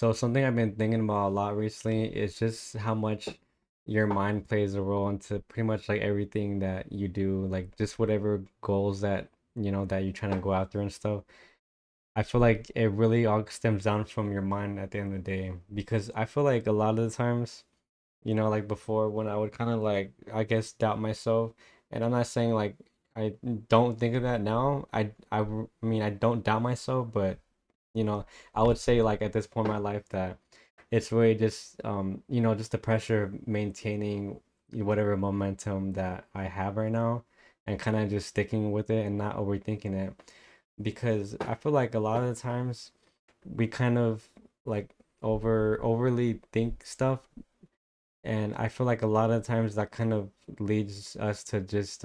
So something I've been thinking about a lot recently is just how much your mind plays a role into pretty much like everything that you do, like just whatever goals that that you're trying to go after and stuff. I feel like it really all stems down from your mind at the end of the day because I feel like a lot of the times, like before when I would kind of like I guess doubt myself, and I'm not saying like I don't think of that now. I mean I don't doubt myself, but I would say like at this point in my life that it's really just just the pressure of maintaining whatever momentum that I have right now and kind of just sticking with it and not overthinking it because I feel like a lot of the times we kind of like overly think stuff, and I feel like a lot of times that kind of leads us to just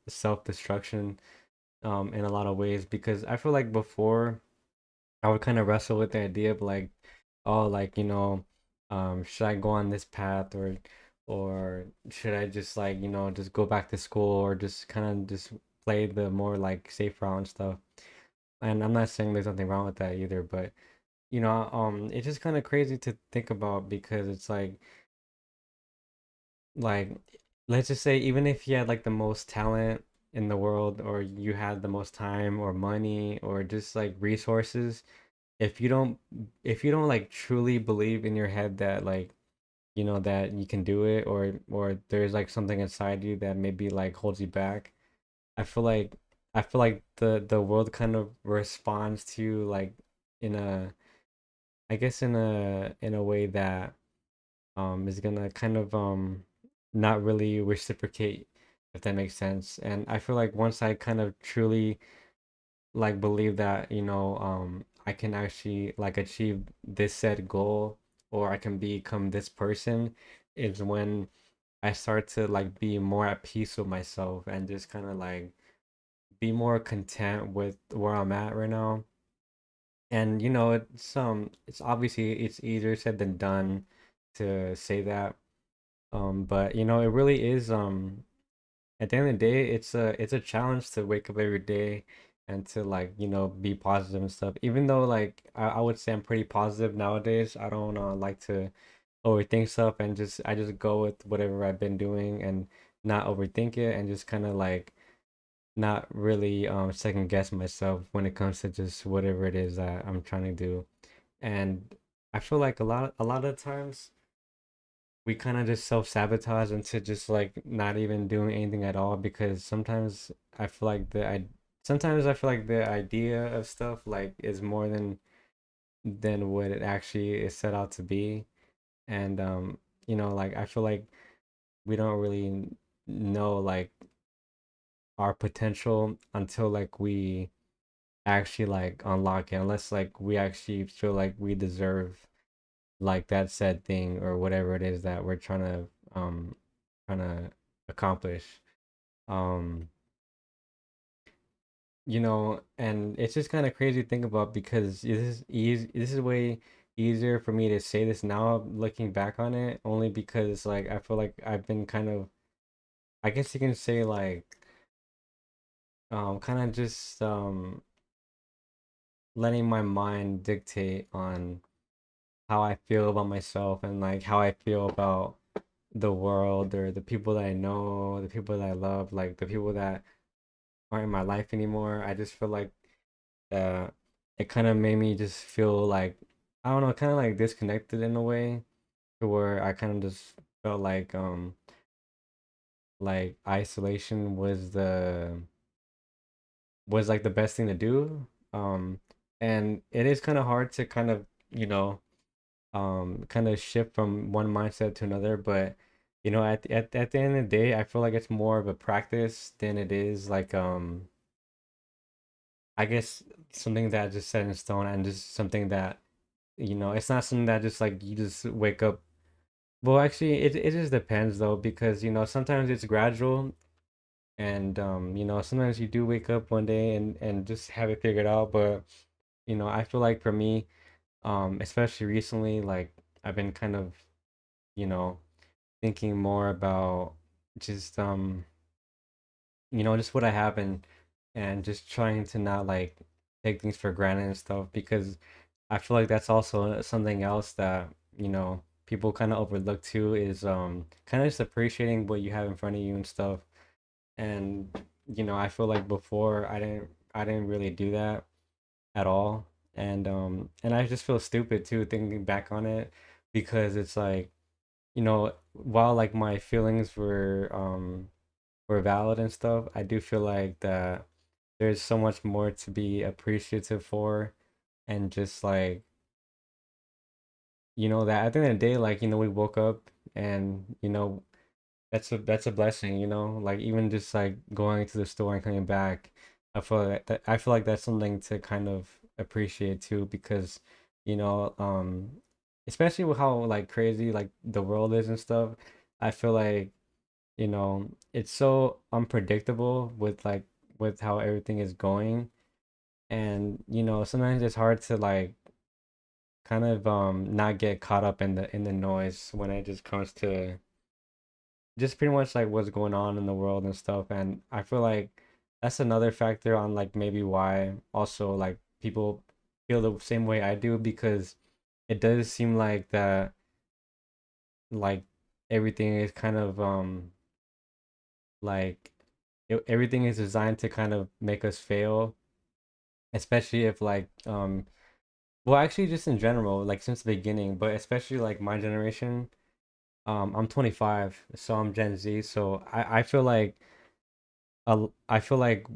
self-destruction in a lot of ways because I feel like before I would kind of wrestle with the idea of like, oh, like, should I go on this path or should I just like, just go back to school or just kind of just play the more like safe route and stuff. And I'm not saying there's nothing wrong with that either, but it's just kind of crazy to think about because it's like let's just say even if you had like the most talent in the world or you had the most time or money or just like resources, if you don't if you don't like truly believe in your head that like that you can do it or there's like something inside you that maybe like holds you back, i feel like I feel like the world kind of responds to you like in a I guess in a way that is gonna kind of not really reciprocate, if that makes sense. And I feel like once I kind of truly like believe that I can actually like achieve this said goal or I can become this person is when I start to like be more at peace with myself and just kind of like be more content with where I'm at right now. And it's obviously it's easier said than done to say that, but it really is at the end of the day, it's a challenge to wake up every day and to like, be positive and stuff. Even though like I would say I'm pretty positive nowadays. I don't like to overthink stuff and just I just go with whatever I've been doing and not overthink it and just kind of like not really second guess myself when it comes to just whatever it is that I'm trying to do. And I feel like a lot of times we kind of just self-sabotage into just like not even doing anything at all because I feel like sometimes I feel like the idea of stuff like is more than what it actually is set out to be. And like I feel like we don't really know like our potential until like we actually like unlock it, unless like we actually feel like we deserve like that said thing or whatever it is that we're trying to accomplish. Um, and it's just kind of crazy to think about because this is way easier for me to say this now looking back on it, only because like I feel like I've been kind of, I guess you can say like kind of just letting my mind dictate on how I feel about myself and like how I feel about the world or the people that I know, the people that I love, like the people that aren't in my life anymore. I just feel like uh, it kind of made me just feel like I don't know, kind of like disconnected in a way, to where I kind of just felt like isolation was like the best thing to do. And it is kind of hard to kind of kind of shift from one mindset to another, but at the end of the day I feel like it's more of a practice than it is like I guess something that just set in stone and just something that it's not something that just like you just wake up. Well, actually it just depends though, because sometimes it's gradual, and sometimes you do wake up one day and just have it figured out. But I feel like for me, especially recently, like I've been kind of you know thinking more about just just what I have, and just trying to not like take things for granted and stuff, because I feel like that's also something else that, people kind of overlook too, is kind of just appreciating what you have in front of you and stuff. And I feel like before I didn't really do that at all. And I just feel stupid too thinking back on it, because it's like, while like my feelings were valid and stuff, I do feel like that there's so much more to be appreciative for. And just like, that at the end of the day, like, we woke up, and that's a blessing, like, even just like going to the store and coming back. I feel like that's something to kind of appreciate too, because you know um especially with how like crazy like the world is and stuff. I feel like, it's so unpredictable with like with how everything is going. And sometimes it's hard to like kind of not get caught up in the noise when it just comes to just pretty much like what's going on in the world and stuff. And I feel like that's another factor on like maybe why also like people feel the same way I do, because it does seem like that, like, everything is kind of like everything is designed to kind of make us fail, especially if like well, actually just in general, like since the beginning, but especially like my generation. I'm 25, so I'm Gen Z, so I feel like I feel like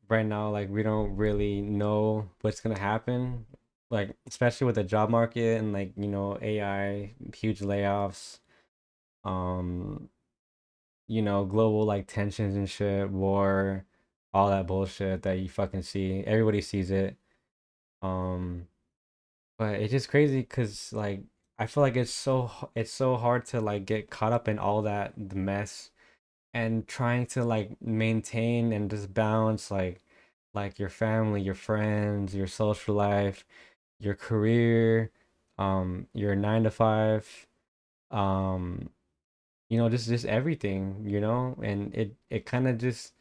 right now, like, we don't really know what's gonna happen, like especially with the job market and like AI, huge layoffs, um, global like tensions and shit, war, all that bullshit that you fucking see. Everybody sees it. Um, but it's just crazy because like I feel like it's so hard to like get caught up in all that the mess, and trying to like maintain and just balance like your family, your friends, your social life, your career, your 9 to 5, um, just everything, and it kind of just,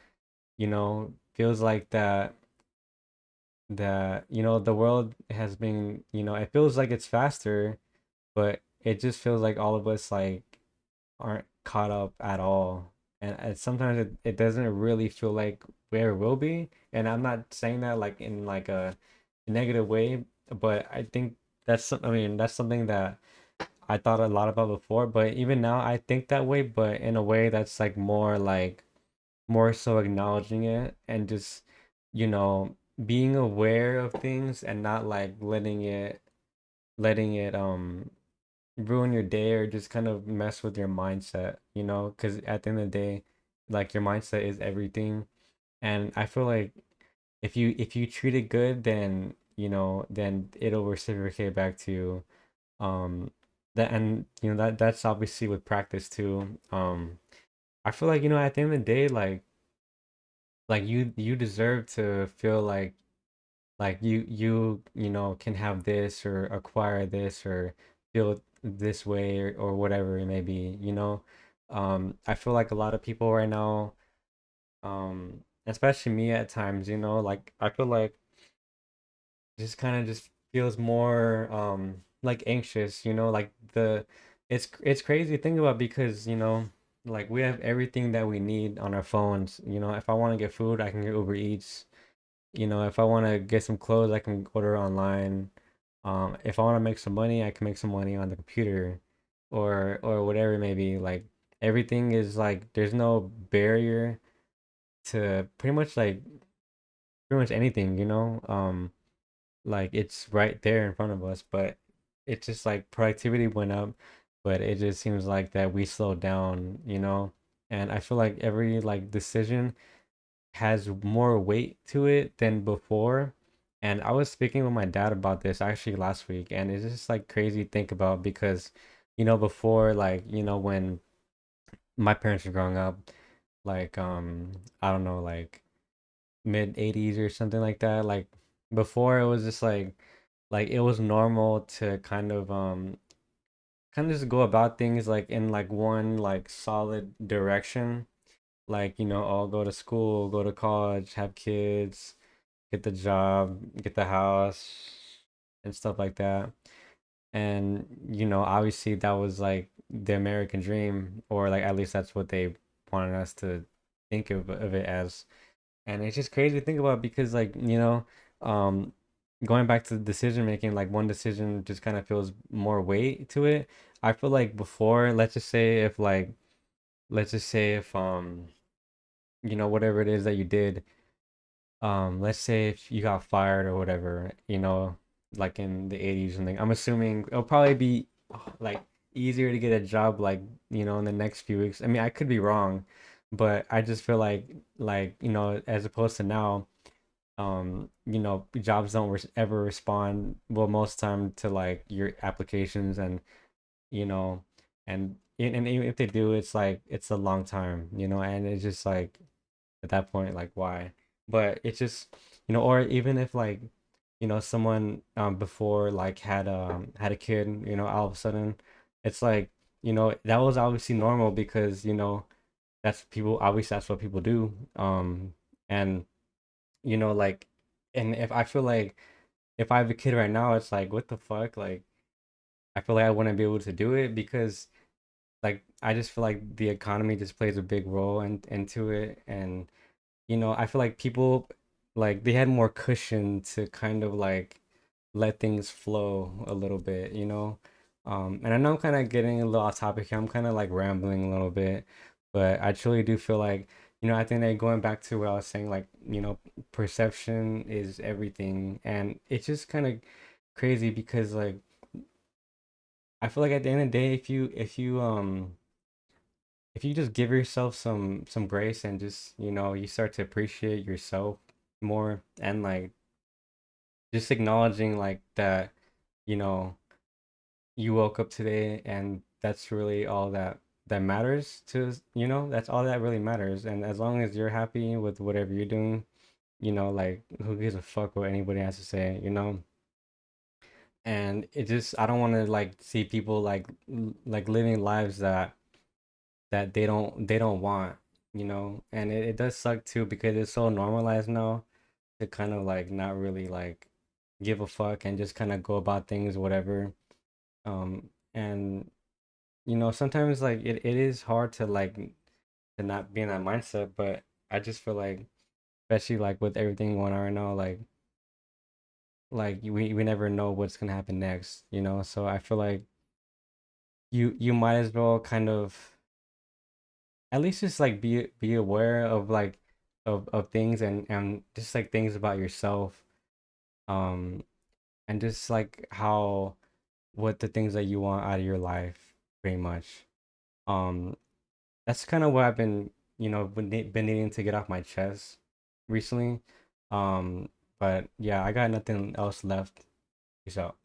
feels like that the world has been, it feels like it's faster, but it just feels like all of us like aren't caught up at all. And sometimes it doesn't really feel like where it will be. And I'm not saying that like in like a negative way, but I think I mean, that's something that I thought a lot about before, but even now I think that way, but in a way that's like more so acknowledging it, and just, you know, being aware of things, and not like letting it ruin your day, or just kind of mess with your mindset, because at the end of the day, like, your mindset is everything. And I feel like if you treat it good, then it'll reciprocate back to you. That and that's obviously with practice too. I feel like, at the end of the day, like you deserve to feel like you can have this, or acquire this, or feel this way, or whatever it may be. I feel like a lot of people right now, especially me at times, like, I feel like just kind of just feels more like anxious, like it's crazy to think about, because like, we have everything that we need on our phones. If I want to get food, I can get Uber Eats. If I want to get some clothes, I can order online. If I want to make some money, I can make some money on the computer, or whatever it may be. Like, everything is like, there's no barrier to pretty much anything, like, it's right there in front of us. But it's just like productivity went up, but it just seems like that we slowed down. And I feel like every like decision has more weight to it than before. And I was speaking with my dad about this actually last week, and it's just like crazy to think about, because before, like, when my parents were growing up, like, I don't know, like mid 80s or something like that. Like, before, it was just like it was normal to kind of just go about things like in like one like solid direction. Like, I'll go to school, go to college, have kids, get the job, get the house, and stuff like that. And obviously that was like the American dream, or like at least that's what they wanted us to think of it as. And it's just crazy to think about because like, um going back to decision making, like one decision just kind of feels more weight to it. I feel like before, let's just say if whatever it is that you did, let's say if you got fired or whatever, like in the 80s and I'm assuming it'll probably be like easier to get a job, like, in the next few weeks. I mean, I could be wrong, but I just feel like, as opposed to now, jobs don't ever respond well most time to like your applications, and you know, and even if they do, it's like it's a long time, and it's just like at that point, like why? But it's just, or even if like, someone before like had a kid, all of a sudden, it's like, that was obviously normal because, that's people obviously that's what people do. And like, and if I feel like if I have a kid right now, it's like what the fuck? Like I feel like I wouldn't be able to do it because like I just feel like the economy just plays a big role into it. And I feel like people like they had more cushion to kind of like let things flow a little bit, and I know I'm kind of getting a little off topic here. I'm kind of like rambling a little bit, but I truly do feel like, I think that going back to what I was saying, like, perception is everything. And it's just kind of crazy because like I feel like at the end of the day, if you just give yourself some grace and just, you start to appreciate yourself more, and like just acknowledging like that, you know you woke up today, and that's really all that matters to that's all that really matters. And as long as you're happy with whatever you're doing, like who gives a fuck what anybody has to say. And it just, I don't want to like see people like like living lives that they don't want, and it does suck too because it's so normalized now to kind of like not really like give a fuck and just kind of go about things whatever. And sometimes like it is hard to like to not be in that mindset, but I just feel like, especially like with everything going on right now, like we never know what's gonna happen next, so I feel like you might as well kind of at least just like be aware of like of things, and just like things about yourself, um and just like how what the things that you want out of your life, pretty much. um that's kind of what I've been, been needing to get off my chest recently. But yeah, I got nothing else left. Peace out.